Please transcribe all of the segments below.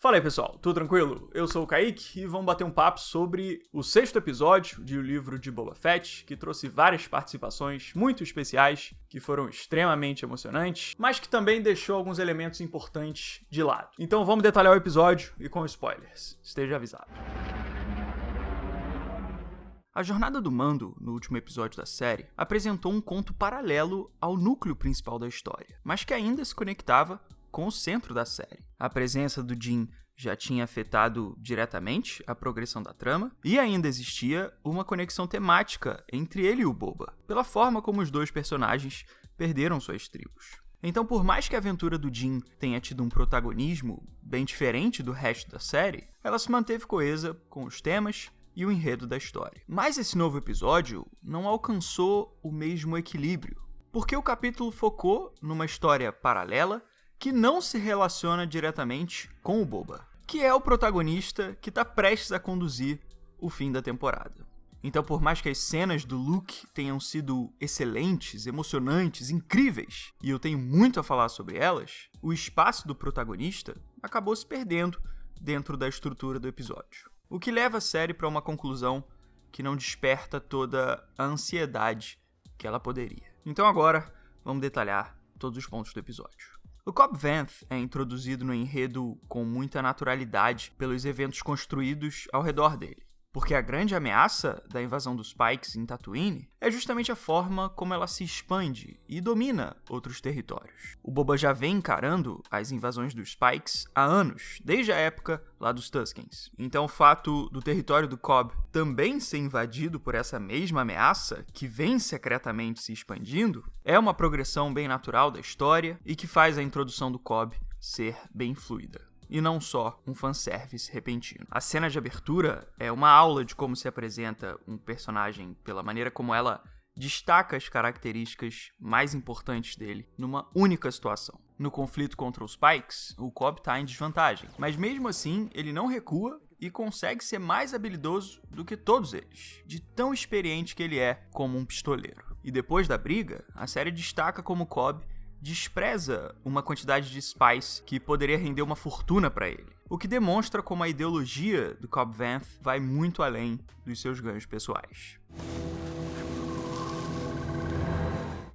Fala aí, pessoal, tudo tranquilo? Eu sou o Kaique e vamos bater um papo sobre o 6º episódio de O Livro de Boba Fett, que trouxe várias participações muito especiais, que foram extremamente emocionantes, mas que também deixou alguns elementos importantes de lado. Então vamos detalhar o episódio e com spoilers, esteja avisado. A jornada do Mando, no último episódio da série, apresentou um conto paralelo ao núcleo principal da história, mas que ainda se conectava com o centro da série. A presença do Din já tinha afetado diretamente a progressão da trama, e ainda existia uma conexão temática entre ele e o Boba, pela forma como os dois personagens perderam suas tribos. Então, por mais que a aventura do Din tenha tido um protagonismo bem diferente do resto da série, ela se manteve coesa com os temas e o enredo da história. Mas esse novo episódio não alcançou o mesmo equilíbrio, porque o capítulo focou numa história paralela que não se relaciona diretamente com o Boba, que é o protagonista que está prestes a conduzir o fim da temporada. Então, por mais que as cenas do Luke tenham sido excelentes, emocionantes, incríveis, e eu tenho muito a falar sobre elas, o espaço do protagonista acabou se perdendo dentro da estrutura do episódio. O que leva a série para uma conclusão que não desperta toda a ansiedade que ela poderia. Então agora, vamos detalhar todos os pontos do episódio. O Cobb Vanth é introduzido no enredo com muita naturalidade pelos eventos construídos ao redor dele, porque a grande ameaça da invasão dos Pikes em Tatooine é justamente a forma como ela se expande e domina outros territórios. O Boba já vem encarando as invasões dos Pikes há anos, desde a época lá dos Tuskens. Então o fato do território do Cobb também ser invadido por essa mesma ameaça, que vem secretamente se expandindo, é uma progressão bem natural da história e que faz a introdução do Cobb ser bem fluida. E não só um fanservice repentino. A cena de abertura é uma aula de como se apresenta um personagem pela maneira como ela destaca as características mais importantes dele numa única situação. No conflito contra os Pikes, o Cobb está em desvantagem, mas mesmo assim ele não recua e consegue ser mais habilidoso do que todos eles, de tão experiente que ele é como um pistoleiro. E depois da briga, a série destaca como o Cobb despreza uma quantidade de spice que poderia render uma fortuna para ele, o que demonstra como a ideologia do Cobb Vanth vai muito além dos seus ganhos pessoais.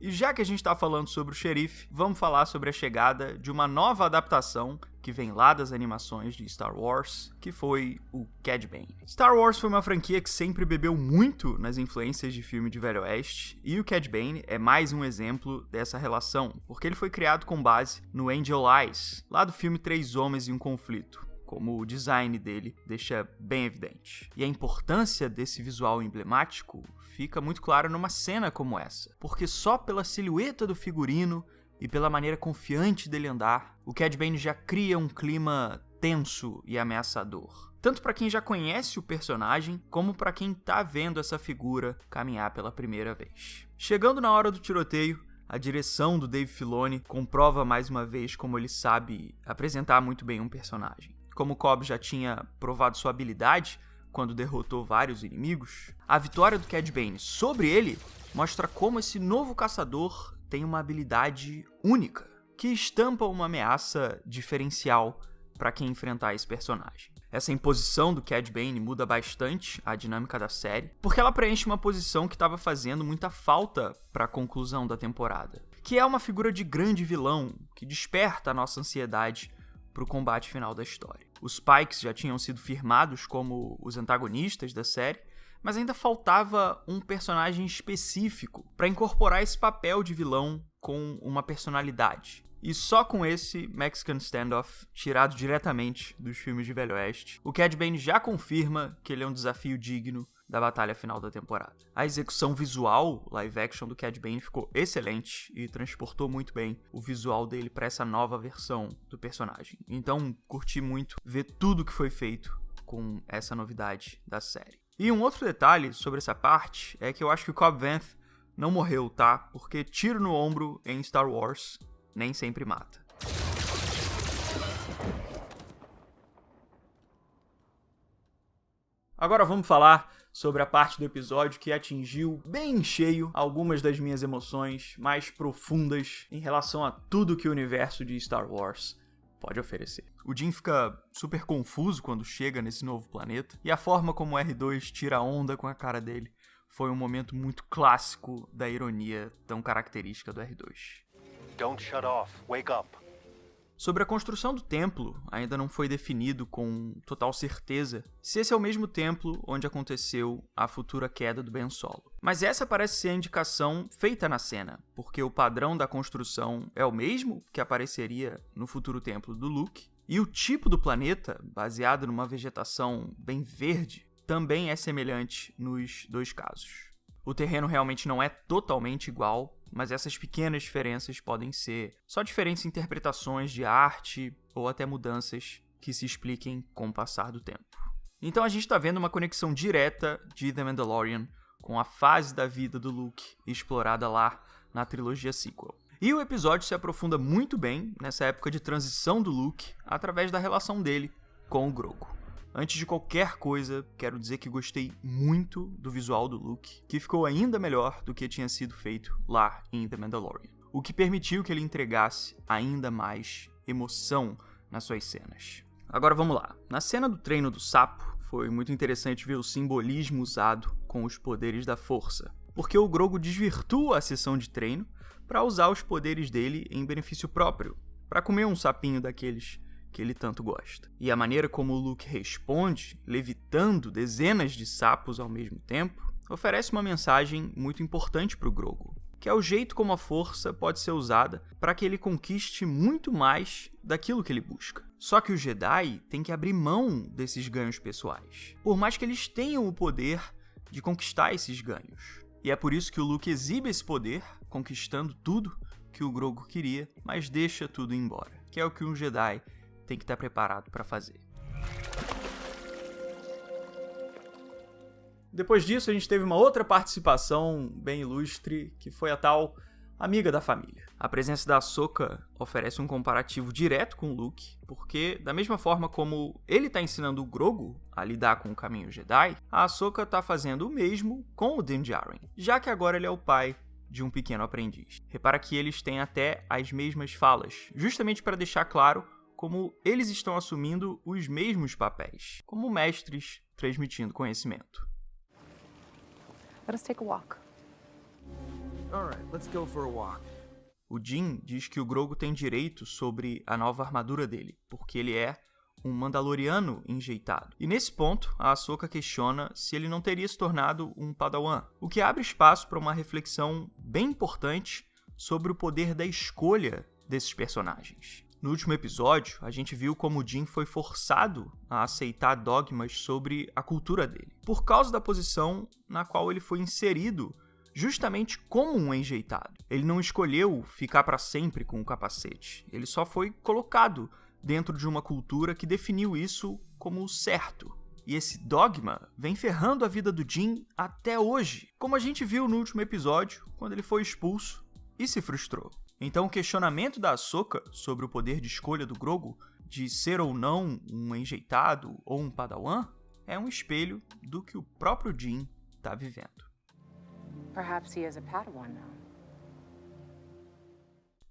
E já que a gente está falando sobre o xerife, vamos falar sobre a chegada de uma nova adaptação que vem lá das animações de Star Wars, que foi o Cad Bane. Star Wars foi uma franquia que sempre bebeu muito nas influências de filme de Velho Oeste, e o Cad Bane é mais um exemplo dessa relação, porque ele foi criado com base no Angel Eyes, lá do filme Três Homens e um Conflito, como o design dele deixa bem evidente. E a importância desse visual emblemático fica muito clara numa cena como essa, porque só pela silhueta do figurino e pela maneira confiante dele andar, o Cad Bane já cria um clima tenso e ameaçador. Tanto para quem já conhece o personagem, como para quem tá vendo essa figura caminhar pela primeira vez. Chegando na hora do tiroteio, a direção do Dave Filoni comprova mais uma vez como ele sabe apresentar muito bem um personagem. Como o Cobb já tinha provado sua habilidade quando derrotou vários inimigos, a vitória do Cad Bane sobre ele mostra como esse novo caçador tem uma habilidade única, que estampa uma ameaça diferencial para quem enfrentar esse personagem. Essa imposição do Cad Bane muda bastante a dinâmica da série, porque ela preenche uma posição que estava fazendo muita falta para a conclusão da temporada, que é uma figura de grande vilão que desperta a nossa ansiedade para o combate final da história. Os Pikes já tinham sido firmados como os antagonistas da série, mas ainda faltava um personagem específico para incorporar esse papel de vilão com uma personalidade. E só com esse Mexican Standoff, tirado diretamente dos filmes de Velho Oeste, o Cad Bane já confirma que ele é um desafio digno da batalha final da temporada. A execução visual live action do Cad Bane ficou excelente e transportou muito bem o visual dele para essa nova versão do personagem. Então, curti muito ver tudo que foi feito com essa novidade da série. E um outro detalhe sobre essa parte é que eu acho que o Cobb Vanth não morreu, tá? Porque tiro no ombro em Star Wars nem sempre mata. Agora vamos falar sobre a parte do episódio que atingiu bem em cheio algumas das minhas emoções mais profundas em relação a tudo que o universo de Star Wars pode oferecer. O Jin fica super confuso quando chega nesse novo planeta, e a forma como o R2 tira onda com a cara dele foi um momento muito clássico da ironia tão característica do R2. Don't shut off. Wake up. Sobre a construção do templo, ainda não foi definido com total certeza se esse é o mesmo templo onde aconteceu a futura queda do Ben Solo. Mas essa parece ser a indicação feita na cena, porque o padrão da construção é o mesmo que apareceria no futuro templo do Luke, e o tipo do planeta, baseado numa vegetação bem verde, também é semelhante nos dois casos. O terreno realmente não é totalmente igual, mas essas pequenas diferenças podem ser só diferentes interpretações de arte ou até mudanças que se expliquem com o passar do tempo. Então a gente está vendo uma conexão direta de The Mandalorian com a fase da vida do Luke explorada lá na trilogia sequel. E o episódio se aprofunda muito bem nessa época de transição do Luke através da relação dele com o Grogu. Antes de qualquer coisa, quero dizer que gostei muito do visual do Luke, que ficou ainda melhor do que tinha sido feito lá em The Mandalorian, o que permitiu que ele entregasse ainda mais emoção nas suas cenas. Agora vamos lá. Na cena do treino do sapo, foi muito interessante ver o simbolismo usado com os poderes da força, porque o Grogu desvirtua a sessão de treino para usar os poderes dele em benefício próprio, para comer um sapinho daqueles que ele tanto gosta. E a maneira como o Luke responde, levitando dezenas de sapos ao mesmo tempo, oferece uma mensagem muito importante para o Grogu, que é o jeito como a força pode ser usada para que ele conquiste muito mais daquilo que ele busca. Só que os Jedi têm que abrir mão desses ganhos pessoais, por mais que eles tenham o poder de conquistar esses ganhos. E é por isso que o Luke exibe esse poder, conquistando tudo que o Grogu queria, mas deixa tudo embora, que é o que um Jedi tem que estar preparado para fazer. Depois disso, a gente teve uma outra participação bem ilustre, que foi a tal amiga da família. A presença da Ahsoka oferece um comparativo direto com o Luke, porque da mesma forma como ele está ensinando o Grogu a lidar com o caminho Jedi, a Ahsoka está fazendo o mesmo com o Din Djarin, já que agora ele é o pai de um pequeno aprendiz. Repara que eles têm até as mesmas falas, justamente para deixar claro como eles estão assumindo os mesmos papéis, como mestres transmitindo conhecimento. Let us take a walk. All right, let's go for a walk. O Din diz que o Grogu tem direito sobre a nova armadura dele, porque ele é um Mandaloriano enjeitado. E nesse ponto, a Ahsoka questiona se ele não teria se tornado um Padawan, o que abre espaço para uma reflexão bem importante sobre o poder da escolha desses personagens. No último episódio, a gente viu como o Din foi forçado a aceitar dogmas sobre a cultura dele, por causa da posição na qual ele foi inserido justamente como um enjeitado. Ele não escolheu ficar para sempre com o capacete, ele só foi colocado dentro de uma cultura que definiu isso como certo. E esse dogma vem ferrando a vida do Din até hoje, como a gente viu no último episódio, quando ele foi expulso e se frustrou. Então o questionamento da Ahsoka sobre o poder de escolha do Grogu, de ser ou não um enjeitado ou um Padawan, é um espelho do que o próprio Din está vivendo. Perhaps he is a Padawan now.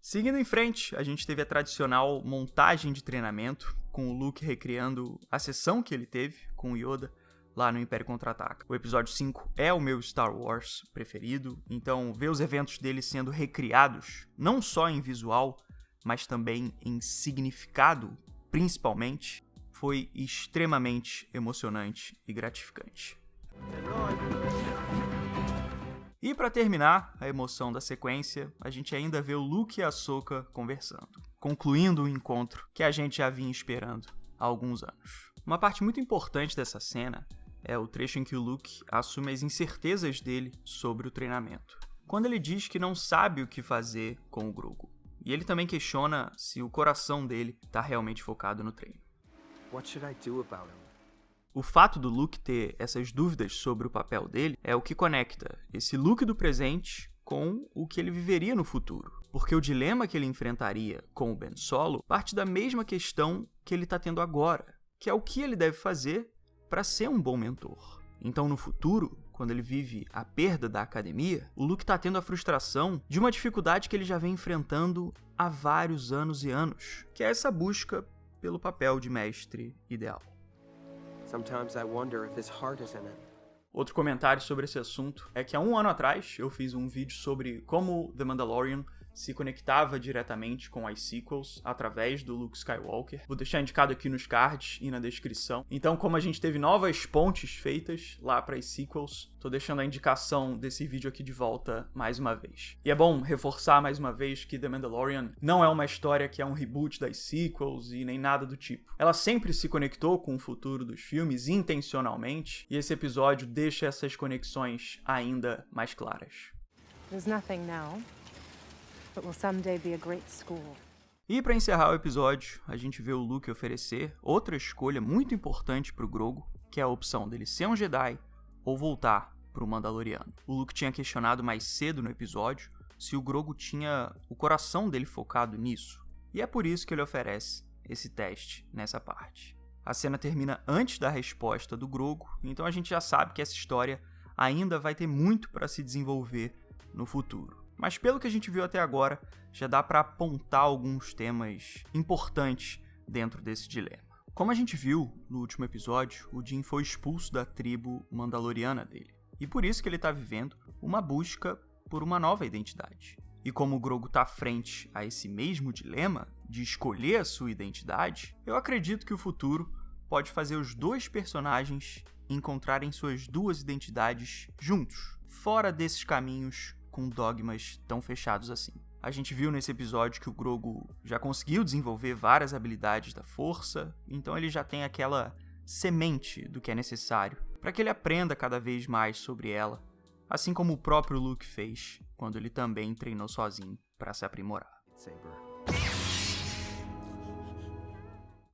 Seguindo em frente, a gente teve a tradicional montagem de treinamento, com o Luke recriando a sessão que ele teve com o Yoda lá no Império Contra-Ataca. O episódio 5 é o meu Star Wars preferido, então ver os eventos dele sendo recriados, não só em visual, mas também em significado, principalmente, foi extremamente emocionante e gratificante. E para terminar a emoção da sequência, a gente ainda vê o Luke e a Ahsoka conversando, concluindo o encontro que a gente já vinha esperando há alguns anos. Uma parte muito importante dessa cena é o trecho em que o Luke assume as incertezas dele sobre o treinamento, quando ele diz que não sabe o que fazer com o Grogu. E ele também questiona se o coração dele está realmente focado no treino. What should I do about him? O fato do Luke ter essas dúvidas sobre o papel dele é o que conecta esse Luke do presente com o que ele viveria no futuro. Porque o dilema que ele enfrentaria com o Ben Solo parte da mesma questão que ele está tendo agora, que é o que ele deve fazer para ser um bom mentor. Então, no futuro, quando ele vive a perda da academia, o Luke tá tendo a frustração de uma dificuldade que ele já vem enfrentando há vários anos e anos, que é essa busca pelo papel de mestre ideal. Sometimes I wonder if his heart is in it. Outro comentário sobre esse assunto é que há um ano atrás eu fiz um vídeo sobre como The Mandalorian se conectava diretamente com as sequels através do Luke Skywalker. Vou deixar indicado aqui nos cards e na descrição. Então, como a gente teve novas pontes feitas lá para as sequels, tô deixando a indicação desse vídeo aqui de volta mais uma vez. E é bom reforçar mais uma vez que The Mandalorian não é uma história que é um reboot das sequels e nem nada do tipo. Ela sempre se conectou com o futuro dos filmes intencionalmente, e esse episódio deixa essas conexões ainda mais claras. There's nothing now, but will someday be a great school. E para encerrar o episódio, a gente vê o Luke oferecer outra escolha muito importante pro Grogu, que é a opção dele ser um Jedi ou voltar pro Mandaloriano. O Luke tinha questionado mais cedo no episódio se o Grogu tinha o coração dele focado nisso, e é por isso que ele oferece esse teste nessa parte. A cena termina antes da resposta do Grogu, então a gente já sabe que essa história ainda vai ter muito para se desenvolver no futuro. Mas pelo que a gente viu até agora, já dá para apontar alguns temas importantes dentro desse dilema. Como a gente viu no último episódio, o Din foi expulso da tribo mandaloriana dele. E por isso que ele está vivendo uma busca por uma nova identidade. E como o Grogu está frente a esse mesmo dilema de escolher a sua identidade, eu acredito que o futuro pode fazer os dois personagens encontrarem suas duas identidades juntos, fora desses caminhos com dogmas tão fechados assim. A gente viu nesse episódio que o Grogu já conseguiu desenvolver várias habilidades da força, então ele já tem aquela semente do que é necessário para que ele aprenda cada vez mais sobre ela, assim como o próprio Luke fez quando ele também treinou sozinho para se aprimorar. Saber.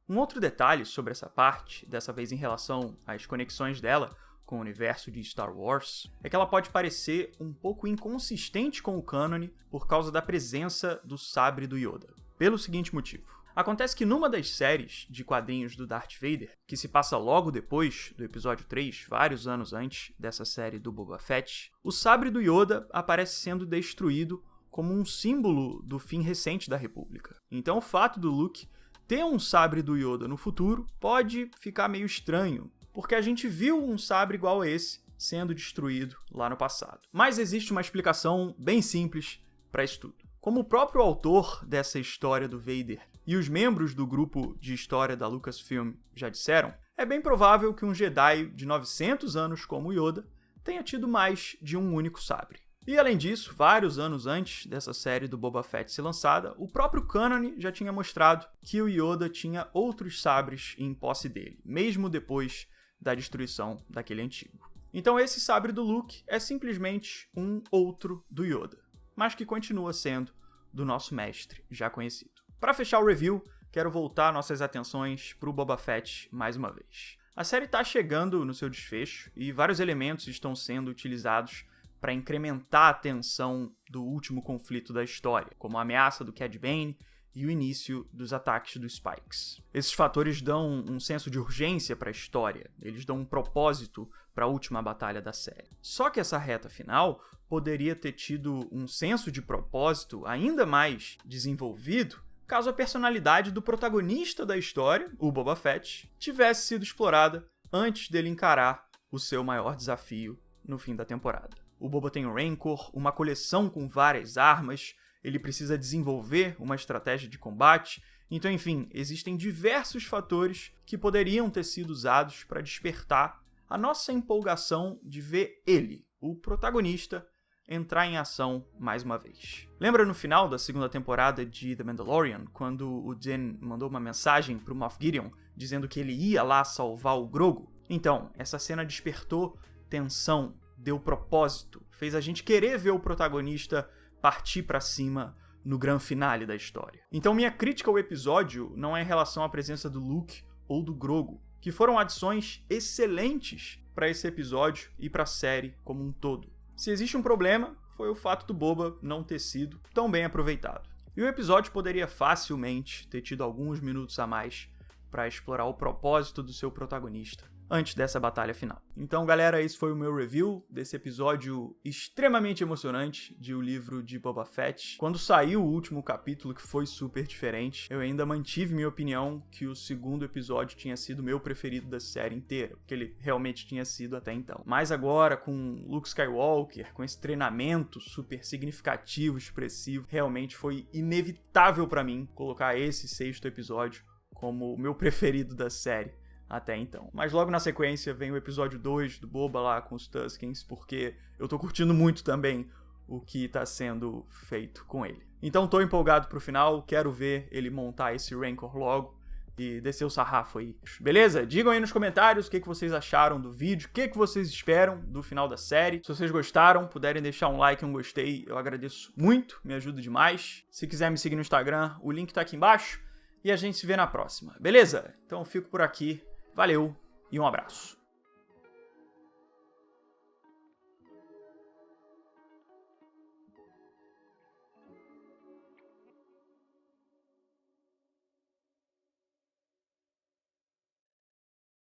Um outro detalhe sobre essa parte, dessa vez em relação às conexões dela com o universo de Star Wars, é que ela pode parecer um pouco inconsistente com o cânone por causa da presença do sabre do Yoda. Pelo seguinte motivo. Acontece que numa das séries de quadrinhos do Darth Vader, que se passa logo depois do episódio 3, vários anos antes dessa série do Boba Fett, o sabre do Yoda aparece sendo destruído como um símbolo do fim recente da República. Então o fato do Luke ter um sabre do Yoda no futuro pode ficar meio estranho, porque a gente viu um sabre igual a esse sendo destruído lá no passado. Mas existe uma explicação bem simples para isso tudo. Como o próprio autor dessa história do Vader e os membros do grupo de história da Lucasfilm já disseram, é bem provável que um Jedi de 900 anos como Yoda tenha tido mais de um único sabre. E além disso, vários anos antes dessa série do Boba Fett ser lançada, o próprio cânone já tinha mostrado que o Yoda tinha outros sabres em posse dele, mesmo depois da destruição daquele antigo. Então esse sabre do Luke é simplesmente um outro do Yoda, mas que continua sendo do nosso mestre já conhecido. Para fechar o review, quero voltar nossas atenções para o Boba Fett mais uma vez. A série está chegando no seu desfecho e vários elementos estão sendo utilizados para incrementar a tensão do último conflito da história, como a ameaça do Cad Bane e o início dos ataques dos Spikes. Esses fatores dão um senso de urgência para a história, eles dão um propósito para a última batalha da série. Só que essa reta final poderia ter tido um senso de propósito ainda mais desenvolvido caso a personalidade do protagonista da história, o Boba Fett, tivesse sido explorada antes dele encarar o seu maior desafio no fim da temporada. O Boba tem o Rancor, uma coleção com várias armas, ele precisa desenvolver uma estratégia de combate, então, enfim, existem diversos fatores que poderiam ter sido usados para despertar a nossa empolgação de ver ele, o protagonista, entrar em ação mais uma vez. Lembra no final da segunda temporada de The Mandalorian, quando o Din mandou uma mensagem para o Moff Gideon dizendo que ele ia lá salvar o Grogu? Então, essa cena despertou tensão, deu propósito, fez a gente querer ver o protagonista partir para cima no grande finale da história. Então minha crítica ao episódio não é em relação à presença do Luke ou do Grogu, que foram adições excelentes para esse episódio e para a série como um todo. Se existe um problema, foi o fato do Boba não ter sido tão bem aproveitado. E o episódio poderia facilmente ter tido alguns minutos a mais para explorar o propósito do seu protagonista antes dessa batalha final. Então, galera, esse foi o meu review desse episódio extremamente emocionante de O Livro de Boba Fett. Quando saiu o último capítulo, que foi super diferente, eu ainda mantive minha opinião que o segundo episódio tinha sido meu preferido da série inteira, porque ele realmente tinha sido até então. Mas agora, com Luke Skywalker, com esse treinamento super significativo, expressivo, realmente foi inevitável pra mim colocar esse sexto episódio como o meu preferido da série até então. Mas logo na sequência vem o episódio 2 do Boba lá com os Tuskens, porque eu tô curtindo muito também o que tá sendo feito com ele. Então tô empolgado pro final, quero ver ele montar esse Rancor logo e descer o sarrafo aí. Beleza? Digam aí nos comentários o que vocês acharam do vídeo, o que vocês esperam do final da série. Se vocês gostaram, puderem deixar um like, um gostei, eu agradeço muito, me ajuda demais. Se quiser me seguir no Instagram, o link tá aqui embaixo e a gente se vê na próxima, beleza? Então eu fico por aqui. Valeu e um abraço.